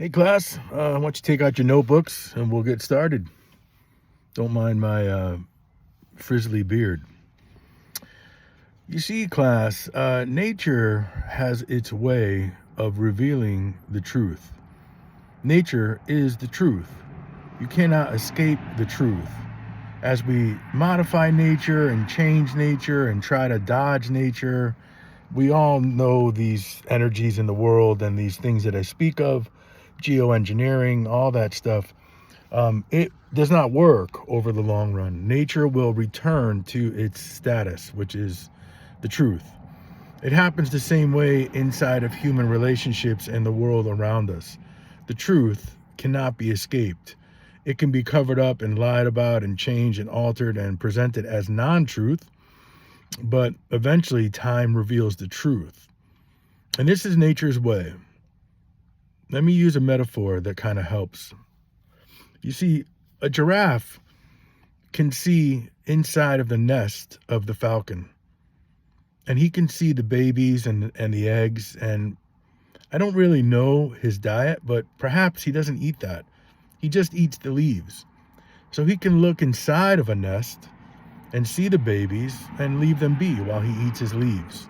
Hey class, I want you to take out your notebooks and we'll get started. Don't mind my frizzly beard. You see, class, nature has its way of revealing the truth. Nature is the truth. You cannot escape the truth. As we modify nature and change nature and try to dodge nature, we all know these energies in the world and these things that I speak of, geoengineering, all that stuff. It does not work over the long run. Nature will return to its status, which is the truth. It happens the same way inside of human relationships and the world around us. The truth cannot be escaped. It can be covered up and lied about and changed and altered and presented as non-truth, but eventually time reveals the truth. And this is nature's way. Let me use a metaphor that kind of helps. You see, a giraffe can see inside of the nest of the falcon, and he can see the babies and the eggs. And I don't really know his diet, but perhaps he doesn't eat that. He just eats the leaves. So he can look inside of a nest and see the babies and leave them be while he eats his leaves.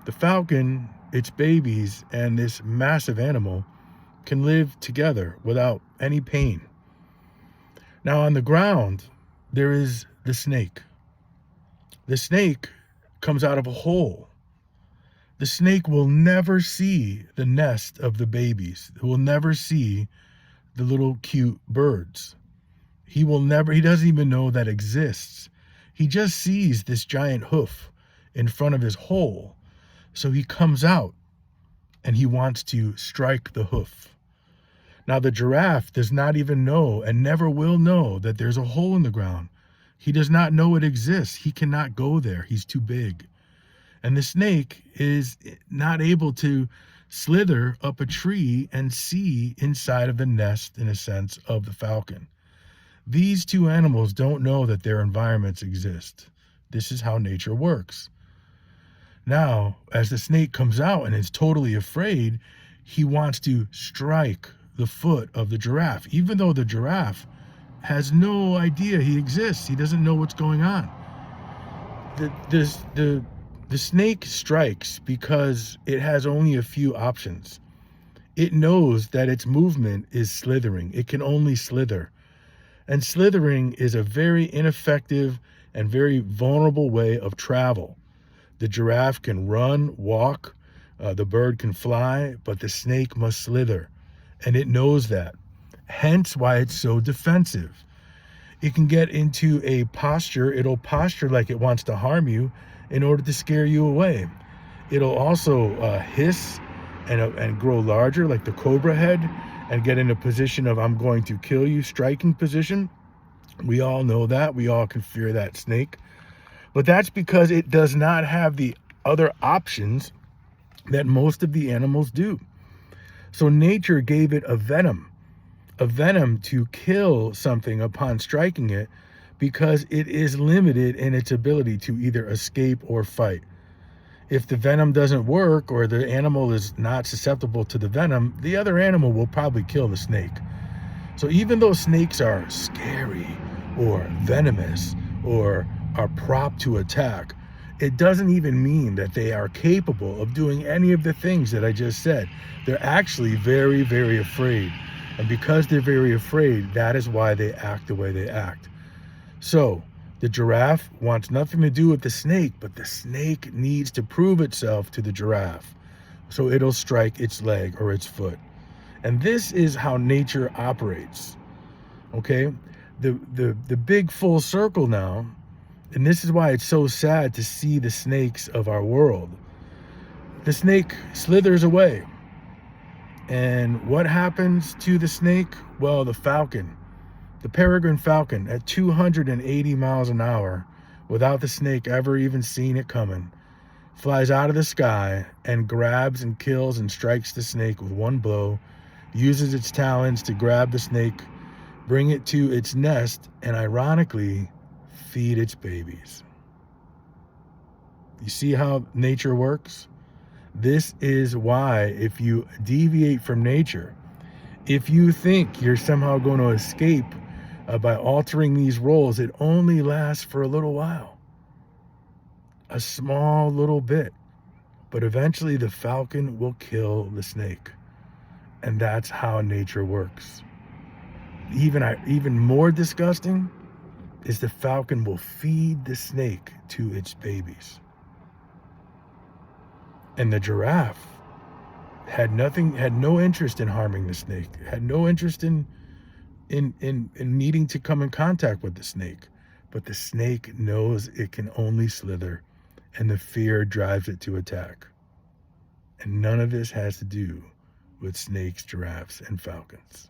The falcon, its babies, and this massive animal can live together without any pain. Now on the ground, there is the snake. The snake comes out of a hole. The snake will never see the nest of the babies. It will never see the little cute birds. He doesn't even know that exists. He just sees this giant hoof in front of his hole. So he comes out and he wants to strike the hoof. Now the giraffe does not even know and never will know that there's a hole in the ground. He does not know it exists. He cannot go there. He's too big. And the snake is not able to slither up a tree and see inside of the nest, in a sense, of the falcon. These two animals don't know that their environments exist. This is how nature works. Now, as the snake comes out and is totally afraid, he wants to strike the foot of the giraffe, even though the giraffe has no idea he exists. He doesn't know what's going on. The snake strikes because it has only a few options. It knows that its movement is slithering. It can only slither. And slithering is a very ineffective and very vulnerable way of travel. The giraffe can run, walk, the bird can fly, but the snake must slither. And it knows that. Hence why it's so defensive. It can get into a posture. It'll posture like it wants to harm you in order to scare you away. It'll also hiss and grow larger like the cobra head and get in a position of I'm going to kill you striking position. We all know that. We all can fear that snake. But that's because it does not have the other options that most of the animals do. So nature gave it a venom to kill something upon striking it, because it is limited in its ability to either escape or fight. If the venom doesn't work or the animal is not susceptible to the venom, the other animal will probably kill the snake. So even though snakes are scary or venomous or are prop to attack, it doesn't even mean that they are capable of doing any of the things that I just said. They're actually very, very afraid. And because they're very afraid, that is why they act the way they act. So the giraffe wants nothing to do with the snake, but the snake needs to prove itself to the giraffe. So it'll strike its leg or its foot. And this is how nature operates. Okay? The big full circle now, and this is why it's so sad to see the snakes of our world. The snake slithers away. And what happens to the snake? Well, the falcon, the peregrine falcon, at 280 miles an hour, without the snake ever even seeing it coming, flies out of the sky and grabs and kills and strikes the snake with one blow, uses its talons to grab the snake, bring it to its nest, and ironically, feed its babies. You see how nature works? This is why if you deviate from nature, If you think you're somehow going to escape by altering these roles, it only lasts for a little while, a small little bit. But eventually the falcon will kill the snake. And that's how nature works. Even more disgusting is the falcon will feed the snake to its babies. And the giraffe had no interest in harming the snake, had no interest in needing to come in contact with the snake. But the snake knows it can only slither, and the fear drives it to attack. And none of this has to do with snakes, giraffes, and falcons.